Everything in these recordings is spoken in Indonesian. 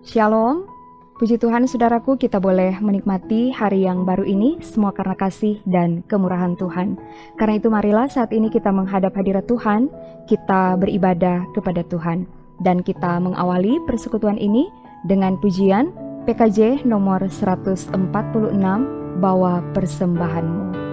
Shalom, puji Tuhan saudaraku, kita boleh menikmati hari yang baru ini semua karena kasih dan kemurahan Tuhan. Karena itu marilah saat ini kita menghadap hadirat Tuhan, kita beribadah kepada Tuhan. Dan kita mengawali persekutuan ini dengan pujian PKJ nomor 146, Bawa Persembahanmu.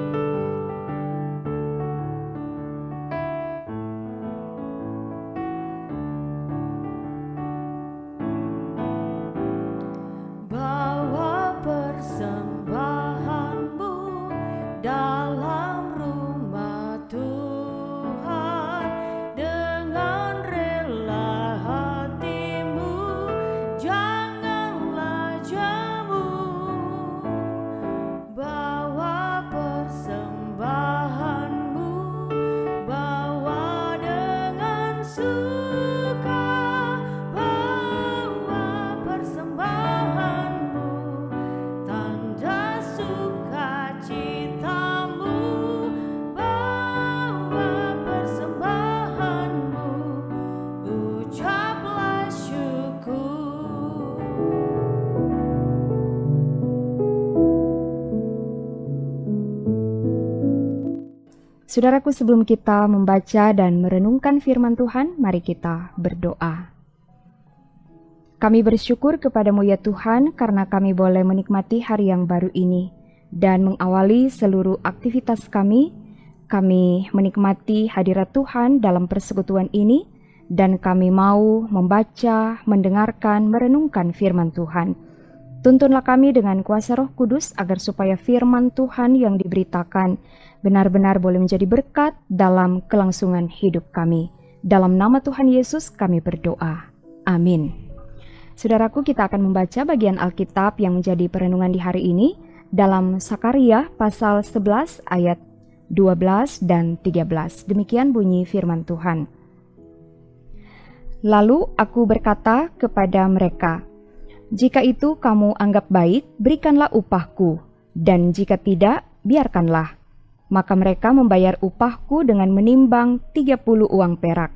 Saudaraku, sebelum kita membaca dan merenungkan firman Tuhan, mari kita berdoa. Kami bersyukur kepadamu ya Tuhan, karena kami boleh menikmati hari yang baru ini. Dan mengawali seluruh aktivitas kami menikmati hadirat Tuhan dalam persekutuan ini, dan kami mau membaca, mendengarkan, merenungkan firman Tuhan. Tuntunlah kami dengan kuasa Roh Kudus, agar supaya firman Tuhan yang diberitakan benar-benar boleh menjadi berkat dalam kelangsungan hidup kami. Dalam nama Tuhan Yesus kami berdoa. Amin. Saudaraku, kita akan membaca bagian Alkitab yang menjadi perenungan di hari ini dalam Sakaria pasal 11 ayat 12 dan 13. Demikian bunyi firman Tuhan. Lalu aku berkata kepada mereka, jika itu kamu anggap baik, berikanlah upahku, dan jika tidak, biarkanlah. Maka mereka membayar upahku dengan menimbang 30 uang perak.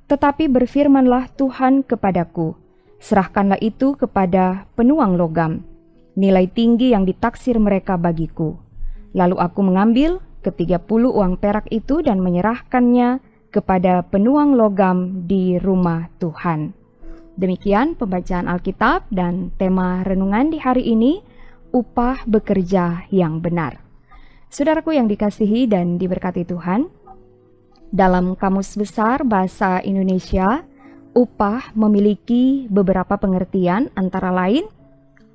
Tetapi berfirmanlah Tuhan kepadaku, serahkanlah itu kepada penuang logam, nilai tinggi yang ditaksir mereka bagiku. Lalu aku mengambil ke-30 uang perak itu dan menyerahkannya kepada penuang logam di rumah Tuhan. Demikian pembacaan Alkitab dan tema renungan di hari ini, upah bekerja yang benar. Saudaraku yang dikasihi dan diberkati Tuhan, dalam Kamus Besar Bahasa Indonesia, upah memiliki beberapa pengertian, antara lain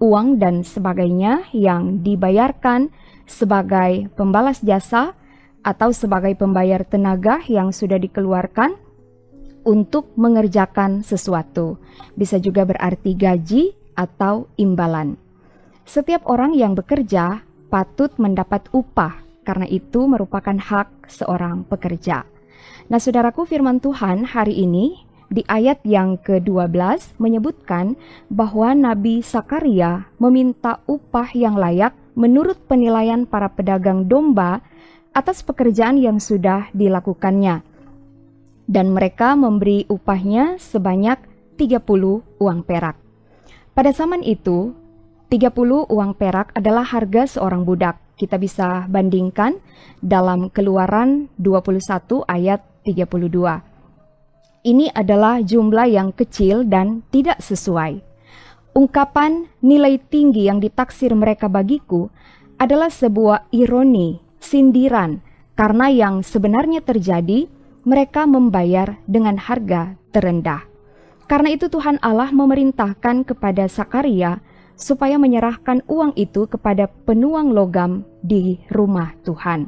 uang dan sebagainya yang dibayarkan sebagai pembalas jasa atau sebagai pembayar tenaga yang sudah dikeluarkan untuk mengerjakan sesuatu. Bisa juga berarti gaji atau imbalan. Setiap orang yang bekerja patut mendapat upah, karena itu merupakan hak seorang pekerja. Nah saudaraku, firman Tuhan hari ini di ayat yang ke-12 menyebutkan bahwa Nabi Sakaria meminta upah yang layak menurut penilaian para pedagang domba atas pekerjaan yang sudah dilakukannya. Dan mereka memberi upahnya sebanyak 30 uang perak. Pada zaman itu, 30 uang perak adalah harga seorang budak. Kita bisa bandingkan dalam Keluaran 21 ayat 32. Ini adalah jumlah yang kecil dan tidak sesuai. Ungkapan nilai tinggi yang ditaksir mereka bagiku adalah sebuah ironi, sindiran, karena yang sebenarnya terjadi, mereka membayar dengan harga terendah. Karena itu Tuhan Allah memerintahkan kepada Sakaria supaya menyerahkan uang itu kepada penuang logam di rumah Tuhan.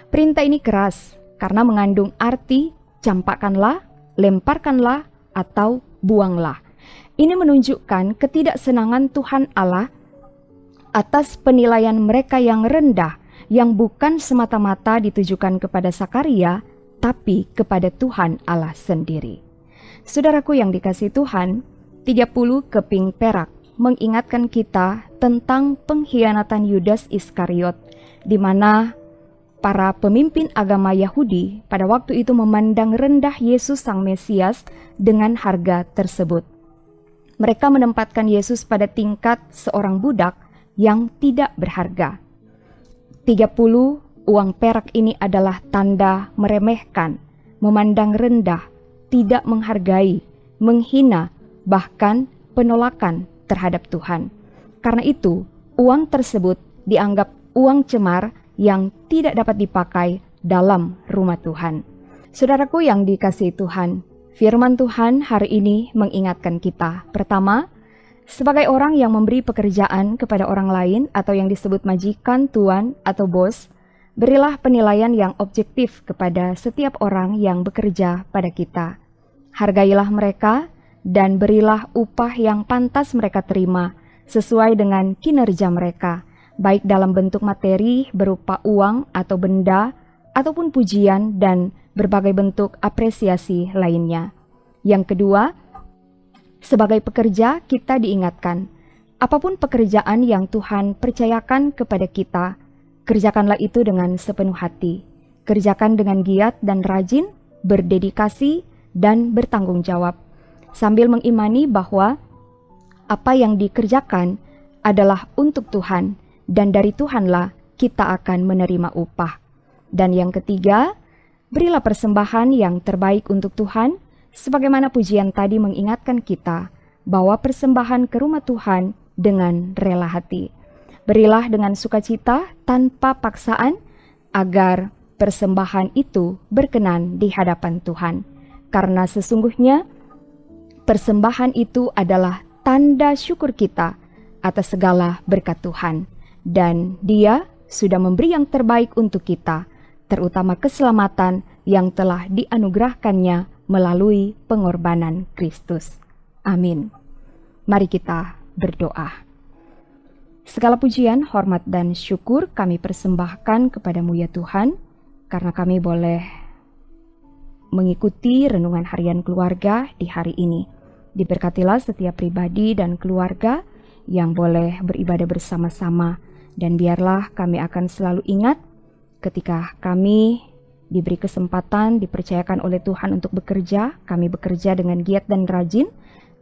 Perintah ini keras karena mengandung arti campakkanlah, lemparkanlah, atau buanglah. Ini menunjukkan ketidaksenangan Tuhan Allah atas penilaian mereka yang rendah, yang bukan semata-mata ditujukan kepada Sakaria, tapi kepada Tuhan Allah sendiri. Saudaraku yang dikasihi Tuhan, 30 keping perak mengingatkan kita tentang pengkhianatan Yudas Iskariot, di mana para pemimpin agama Yahudi pada waktu itu memandang rendah Yesus Sang Mesias dengan harga tersebut. Mereka menempatkan Yesus pada tingkat seorang budak yang tidak berharga. 30 uang perak ini adalah tanda meremehkan, memandang rendah, tidak menghargai, menghina, bahkan penolakan terhadap Tuhan. Karena itu, uang tersebut dianggap uang cemar yang tidak dapat dipakai dalam rumah Tuhan. Saudaraku yang dikasihi Tuhan, firman Tuhan hari ini mengingatkan kita. Pertama, sebagai orang yang memberi pekerjaan kepada orang lain atau yang disebut majikan, tuan, atau bos, berilah penilaian yang objektif kepada setiap orang yang bekerja pada kita. Hargailah mereka dan berilah upah yang pantas mereka terima sesuai dengan kinerja mereka, baik dalam bentuk materi berupa uang atau benda, ataupun pujian dan berbagai bentuk apresiasi lainnya. Yang kedua, sebagai pekerja kita diingatkan, apapun pekerjaan yang Tuhan percayakan kepada kita, kerjakanlah itu dengan sepenuh hati. Kerjakan dengan giat dan rajin, berdedikasi, dan bertanggung jawab, sambil mengimani bahwa apa yang dikerjakan adalah untuk Tuhan, dan dari Tuhanlah kita akan menerima upah. Dan yang ketiga, berilah persembahan yang terbaik untuk Tuhan, sebagaimana pujian tadi mengingatkan kita bahwa persembahan ke rumah Tuhan dengan rela hati. Berilah dengan sukacita tanpa paksaan, agar persembahan itu berkenan di hadapan Tuhan. Karena sesungguhnya persembahan itu adalah tanda syukur kita atas segala berkat Tuhan. Dan Dia sudah memberi yang terbaik untuk kita, terutama keselamatan yang telah dianugerahkannya melalui pengorbanan Kristus. Amin. Mari kita berdoa. Segala pujian, hormat, dan syukur kami persembahkan kepadamu ya Tuhan, karena kami boleh mengikuti renungan harian keluarga di hari ini. Diberkatilah setiap pribadi dan keluarga yang boleh beribadah bersama-sama, dan biarlah kami akan selalu ingat ketika kami diberi kesempatan, dipercayakan oleh Tuhan untuk bekerja, kami bekerja dengan giat dan rajin,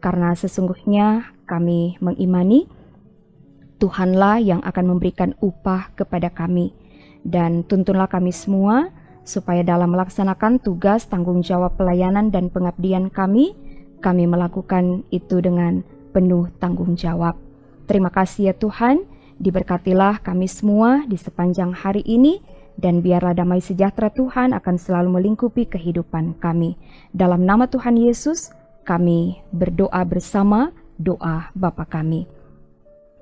karena sesungguhnya kami mengimani Tuhanlah yang akan memberikan upah kepada kami. Dan tuntunlah kami semua, supaya dalam melaksanakan tugas, tanggung jawab pelayanan dan pengabdian kami melakukan itu dengan penuh tanggung jawab. Terima kasih ya Tuhan, diberkatilah kami semua di sepanjang hari ini, dan biarlah damai sejahtera Tuhan akan selalu melingkupi kehidupan kami. Dalam nama Tuhan Yesus, kami berdoa bersama doa Bapa kami.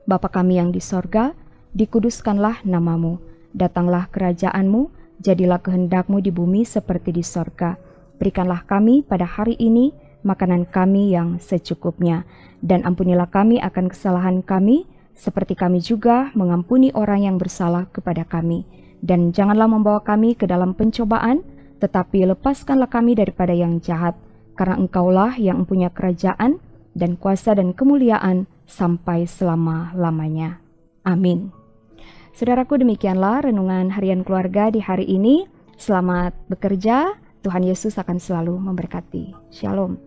Bapa kami yang di sorga, dikuduskanlah namamu, datanglah kerajaan-Mu, jadilah kehendak-Mu di bumi seperti di sorga. Berikanlah kami pada hari ini makanan kami yang secukupnya, dan ampunilah kami akan kesalahan kami, seperti kami juga mengampuni orang yang bersalah kepada kami. Dan janganlah membawa kami ke dalam pencobaan, tetapi lepaskanlah kami daripada yang jahat, karena Engkaulah yang mempunyai kerajaan dan kuasa dan kemuliaan sampai selama-lamanya. Amin. Saudaraku, demikianlah renungan harian keluarga di hari ini. Selamat bekerja, Tuhan Yesus akan selalu memberkati. Shalom.